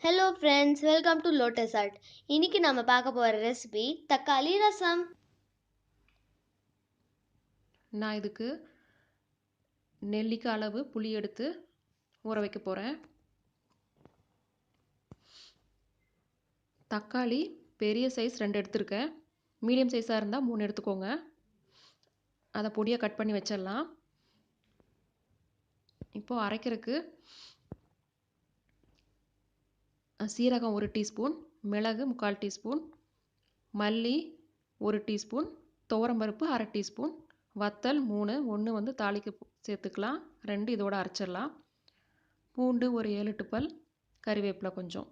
Hello friends, welcome to Lotus Art. இன்னைக்கு நாம பார்க்க போற ரெசிபி தக்காளி ரசம். நான் இதுக்கு நெல்லிக்காய் அளவு புளி எடுத்து ஊற வைக்க போகிறேன். தக்காளி பெரிய சைஸ் 2 எடுத்திருக்கேன். மீடியம் சைஸாக இருந்தால் 3 எடுத்துக்கோங்க. அதை பொடியாக கட் பண்ணி வச்சிடலாம். இப்போது அரைக்கிறதுக்கு சீரகம் 1 டீஸ்பூன், மிளகு 3/4 டீஸ்பூன், மல்லி 1 டீஸ்பூன், துவரம்பருப்பு 1/2 டீஸ்பூன், வத்தல் 3, 1 வந்து தாளிக்கு சேர்த்துக்கலாம், 2 இதோட அரைச்சிடலாம். பூண்டு ஒரு 7-8 பல், கறிவேப்பிலை கொஞ்சம்.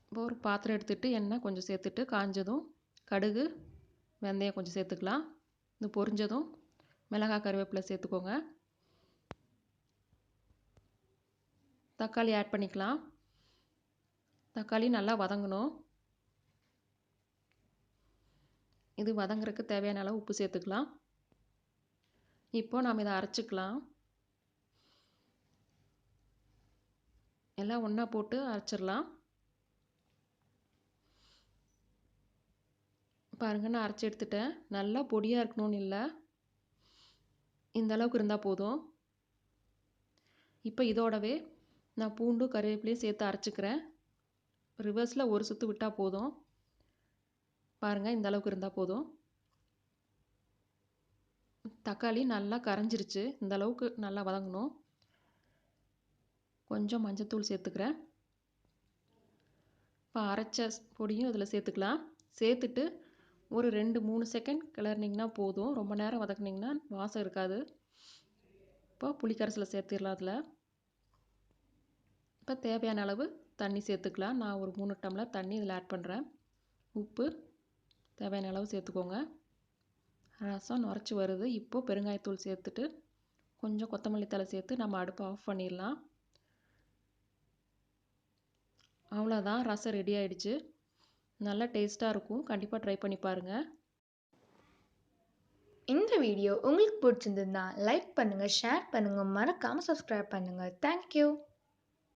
இப்போ ஒரு பாத்திரம் எடுத்துகிட்டு எண்ணெய் கொஞ்சம் சேர்த்துட்டு காஞ்சதும் கடுகு வெந்தயம் கொஞ்சம் சேர்த்துக்கலாம். இது பொரிஞ்சதும் மிளகாய் கறிவேப்பிலை சேர்த்துக்கோங்க. தக்காளி ஆட் பண்ணிக்கலாம். தக்காளி நல்லா வதங்கணும். இது வதங்குறதுக்கு தேவையான அளவு உப்பு சேர்த்துக்கலாம். இப்போ நாம் இதை அரைச்சிக்கலாம். எல்லாம் ஒன்றா போட்டு அரைச்சிடலாம். பாருங்க, நான் அரைச்சி எடுத்துட்டேன். நல்லா பொடியாக இருக்கணும்னு இல்லை, இந்த அளவுக்கு இருந்தால் போதும். இப்போ இதோடவே நான் பூண்டு கறிவேப்பிலையும் சேர்த்து அரைச்சிக்கிறேன். ரிவர்ஸில் ஒரு சுற்று விட்டால் போதும். பாருங்கள், இந்த அளவுக்கு இருந்தால் போதும். தக்காளி நல்லா கரைஞ்சிருச்சு. இந்த அளவுக்கு நல்லா வதங்கணும். கொஞ்சம் மஞ்சத்தூள் சேர்த்துக்கிறேன். இப்போ அரைச்ச பொடியும் இதில் சேர்த்துக்கலாம். சேர்த்துட்டு ஒரு 2-3 செகண்ட் கிளறினீங்கன்னா போதும். ரொம்ப நேரம் வதக்குனிங்கன்னா வாசம் இருக்காது. இப்போ புளிக்கரைசலை சேர்த்துடலாம். அதில் இப்போ தேவையான அளவு தண்ணி சேர்த்துக்கலாம். நான் ஒரு 3 டம்ளர் தண்ணி இதில் ஆட் பண்ணுறேன். உப்பு தேவையான அளவு சேர்த்துக்கோங்க. ரசம் நுரைச்சி வருது. இப்போது பெருங்காயத்தூள் சேர்த்துட்டு கொஞ்சம் கொத்தமல்லி தழை சேர்த்து நம்ம அடுப்பை ஆஃப் பண்ணிடலாம். அவ்வளோதான், ரசம் ரெடி ஆகிடுச்சு. நல்லா டேஸ்ட்டாக இருக்கும். கண்டிப்பாக ட்ரை பண்ணி பாருங்கள். இந்த வீடியோ உங்களுக்கு பிடிச்சிருந்ததுன்னா லைக் பண்ணுங்க, ஷேர் பண்ணுங்க, மறக்காம சப்ஸ்கிரைப் பண்ணுங்க. தேங்க்யூ.